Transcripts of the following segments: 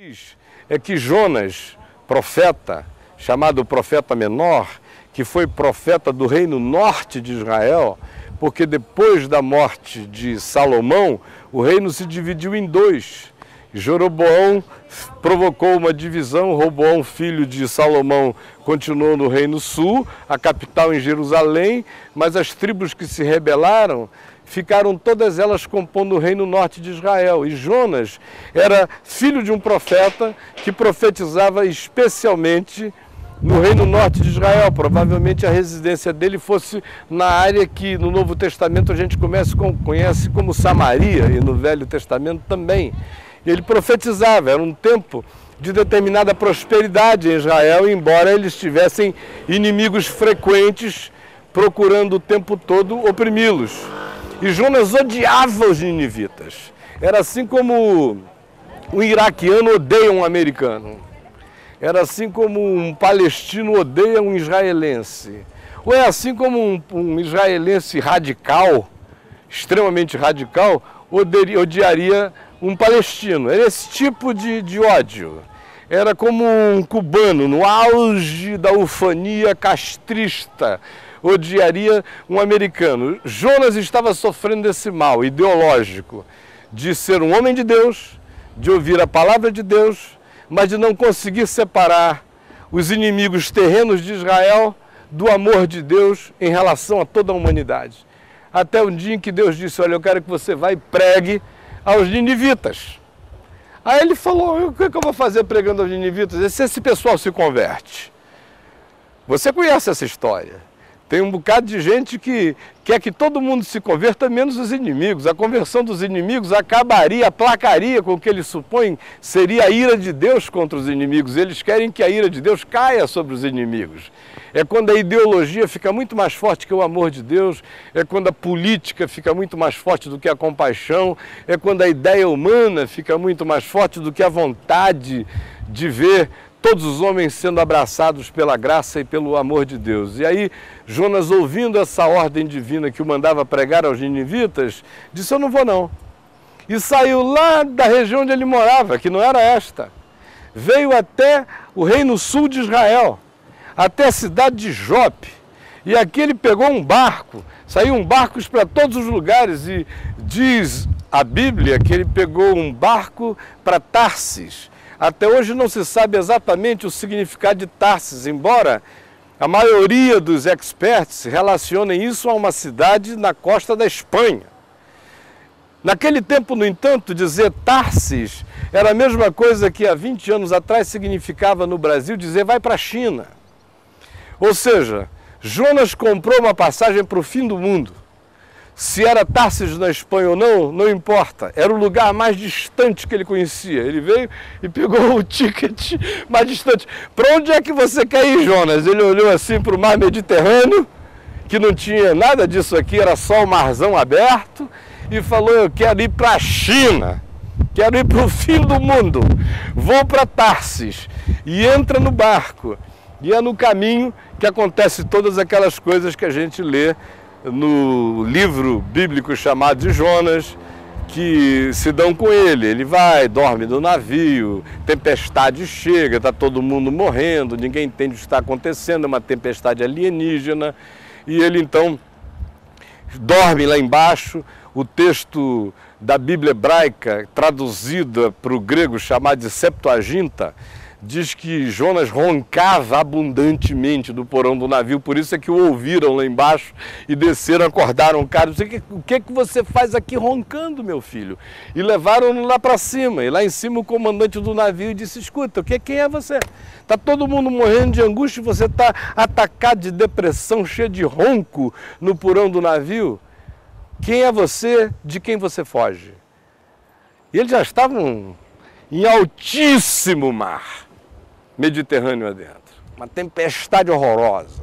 diz é que Jonas, profeta, chamado profeta menor, que foi profeta do reino norte de Israel, porque depois da morte de Salomão, o reino se dividiu em dois. Jeroboão provocou uma divisão, Roboão, filho de Salomão, continuou no reino sul, a capital em Jerusalém, mas as tribos que se rebelaram ficaram todas elas compondo o reino norte de Israel. E Jonas era filho de um profeta que profetizava especialmente no reino norte de Israel. Provavelmente a residência dele fosse na área que no Novo Testamento a gente conhece como Samaria, e no Velho Testamento também. Ele profetizava, era um tempo de determinada prosperidade em Israel, embora eles tivessem inimigos frequentes procurando o tempo todo oprimi-los. E Jonas odiava os ninivitas. Era assim como um iraquiano odeia um americano. Era assim como um palestino odeia um israelense. Ou é assim como um israelense radical, extremamente radical, odiaria um palestino. Era esse tipo de ódio. Era como um cubano, no auge da ufania castrista, odiaria um americano. Jonas estava sofrendo esse mal ideológico de ser um homem de Deus, de ouvir a palavra de Deus, mas de não conseguir separar os inimigos terrenos de Israel do amor de Deus em relação a toda a humanidade. Até um dia em que Deus disse: olha, eu quero que você vá e pregue aos ninivitas. Aí ele falou: o que eu vou fazer pregando aos ninivitas? Se esse pessoal se converte. Você conhece essa história. Tem um bocado de gente que quer que todo mundo se converta, menos os inimigos. A conversão dos inimigos aplacaria com o que eles supõem seria a ira de Deus contra os inimigos. Eles querem que a ira de Deus caia sobre os inimigos. É quando a ideologia fica muito mais forte que o amor de Deus, é quando a política fica muito mais forte do que a compaixão, é quando a ideia humana fica muito mais forte do que a vontade de ver todos os homens sendo abraçados pela graça e pelo amor de Deus. E aí, Jonas, ouvindo essa ordem divina que o mandava pregar aos ninivitas, disse: eu não vou não. E saiu lá da região onde ele morava, que não era esta. Veio até o reino sul de Israel, até a cidade de Jope. E aqui ele pegou um barco, saíam barcos para todos os lugares, e diz a Bíblia que ele pegou um barco para Tarsis. Até hoje não se sabe exatamente o significado de Tarsis, embora a maioria dos experts relacionem isso a uma cidade na costa da Espanha. Naquele tempo, no entanto, dizer Tarsis era a mesma coisa que há 20 anos atrás significava no Brasil dizer vai para a China. Ou seja, Jonas comprou uma passagem para o fim do mundo. Se era Tarsis na Espanha ou não, não importa. Era o lugar mais distante que ele conhecia. Ele veio e pegou o ticket mais distante. Para onde é que você quer ir, Jonas? Ele olhou assim para o mar Mediterrâneo, que não tinha nada disso aqui, era só o marzão aberto, e falou: eu quero ir para a China, quero ir para o fim do mundo, vou para Tarsis. E entra no barco. E é no caminho que acontece todas aquelas coisas que a gente lê no livro bíblico chamado de Jonas, que se dão com ele. Ele vai, dorme no navio, tempestade chega, está todo mundo morrendo, ninguém entende o que está acontecendo, é uma tempestade alienígena, e ele então dorme lá embaixo. O texto da Bíblia hebraica, traduzida para o grego, chamado de Septuaginta, diz que Jonas roncava abundantemente do porão do navio, por isso é que o ouviram lá embaixo e desceram, acordaram o cara. O que você faz aqui roncando, meu filho? E levaram-no lá para cima, e lá em cima o comandante do navio disse: escuta, quem é você? Está todo mundo morrendo de angústia e você está atacado de depressão, cheio de ronco no porão do navio? Quem é você? De quem você foge? E eles já estavam em altíssimo mar Mediterrâneo adentro, uma tempestade horrorosa.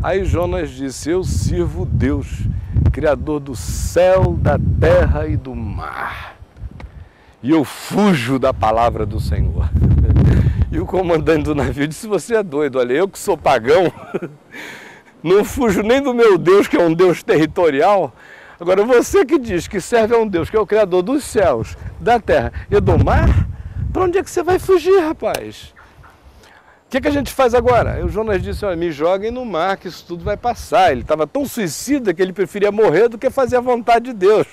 Aí Jonas disse: eu sirvo Deus, Criador do céu, da terra e do mar, e eu fujo da palavra do Senhor. E o comandante do navio disse: você é doido, olha, eu que sou pagão, não fujo nem do meu Deus, que é um Deus territorial. Agora você que diz que serve a um Deus que é o Criador dos céus, da terra e do mar, Para onde é que você vai fugir, rapaz? O que a gente faz agora? O Jonas disse, olha, me joguem no mar que isso tudo vai passar. Ele estava tão suicida que ele preferia morrer do que fazer a vontade de Deus.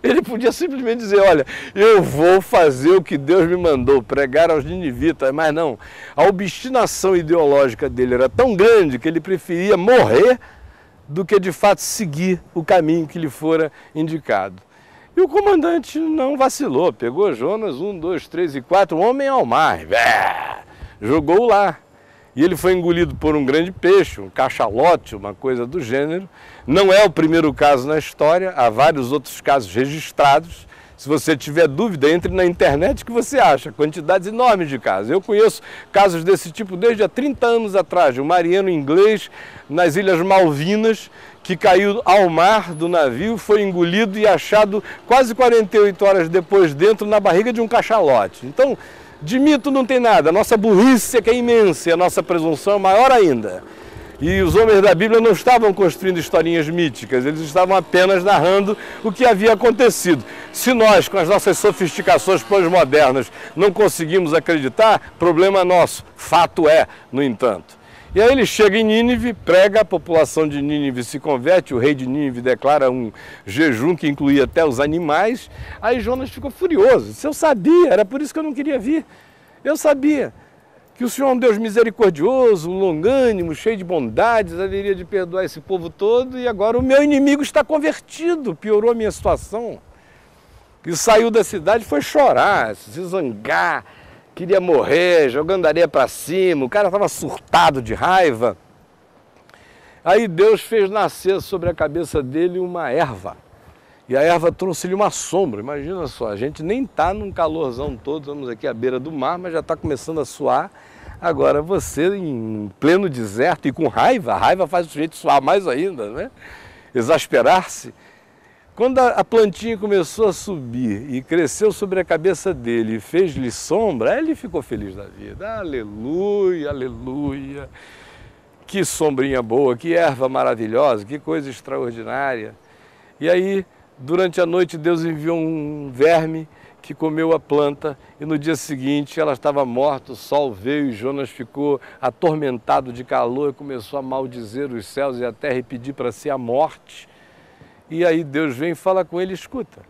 Ele podia simplesmente dizer, olha, eu vou fazer o que Deus me mandou, pregar aos ninivitas. Mas não, a obstinação ideológica dele era tão grande que ele preferia morrer do que de fato seguir o caminho que lhe fora indicado. E o comandante não vacilou, pegou Jonas, 1, 2, 3 e 4, homem ao mar, jogou lá. E ele foi engolido por um grande peixe, um cachalote, uma coisa do gênero. Não é o primeiro caso na história, há vários outros casos registrados. Se você tiver dúvida, entre na internet que você acha, quantidades enormes de casos. Eu conheço casos desse tipo desde há 30 anos atrás, de um marinheiro inglês nas Ilhas Malvinas, que caiu ao mar do navio, foi engolido e achado quase 48 horas depois dentro na barriga de um cachalote. Então, de mito não tem nada, a nossa burrice é que é imensa e a nossa presunção é maior ainda. E os homens da Bíblia não estavam construindo historinhas míticas, eles estavam apenas narrando o que havia acontecido. Se nós, com as nossas sofisticações pós-modernas, não conseguimos acreditar, problema nosso. Fato é, no entanto. E aí ele chega em Nínive, prega, a população de Nínive se converte, o rei de Nínive declara um jejum que incluía até os animais. Aí Jonas ficou furioso, disse, eu sabia, era por isso que eu não queria vir. Eu sabia que o Senhor é um Deus misericordioso, longânimo, cheio de bondades, haveria de perdoar esse povo todo, e agora o meu inimigo está convertido, piorou a minha situação. E saiu da cidade, foi chorar, se zangar, queria morrer, jogando areia para cima, o cara estava surtado de raiva. Aí Deus fez nascer sobre a cabeça dele uma erva. E a erva trouxe-lhe uma sombra, imagina só, a gente nem está num calorzão todo, estamos aqui à beira do mar, mas já está começando a suar. Agora você em pleno deserto e com raiva, a raiva faz o sujeito suar mais ainda, né? Exasperar-se. Quando a plantinha começou a subir e cresceu sobre a cabeça dele e fez-lhe sombra, aí ele ficou feliz da vida. Aleluia, aleluia. Que sombrinha boa, que erva maravilhosa, que coisa extraordinária. E aí, durante a noite, Deus enviou um verme que comeu a planta e no dia seguinte ela estava morta, o sol veio e Jonas ficou atormentado de calor e começou a maldizer os céus e a terra e pedir para si a morte. E aí Deus vem e fala com ele, escuta,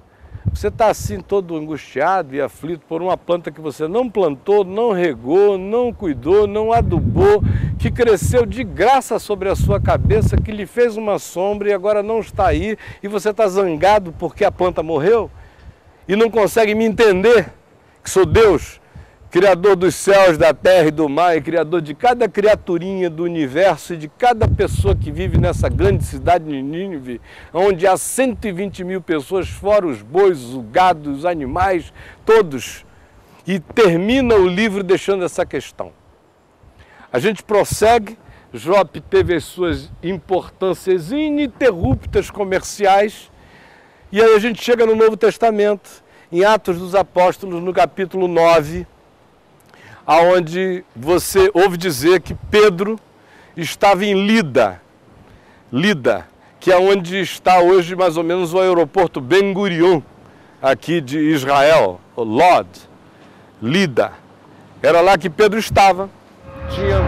você está assim todo angustiado e aflito por uma planta que você não plantou, não regou, não cuidou, não adubou, que cresceu de graça sobre a sua cabeça, que lhe fez uma sombra e agora não está aí, e você está zangado porque a planta morreu e não consegue me entender, que sou Deus, Criador dos céus, da terra e do mar, e Criador de cada criaturinha do universo e de cada pessoa que vive nessa grande cidade de Nínive, onde há 120 mil pessoas, fora os bois, o gado, os animais, todos. E termina o livro deixando essa questão. A gente prossegue, Jope teve as suas importâncias ininterruptas comerciais, e aí a gente chega no Novo Testamento, em Atos dos Apóstolos, no capítulo 9, aonde você ouve dizer que Pedro estava em Lida, que é onde está hoje mais ou menos o aeroporto Ben Gurion, aqui de Israel, o Lod, Lida. Era lá que Pedro estava, tinha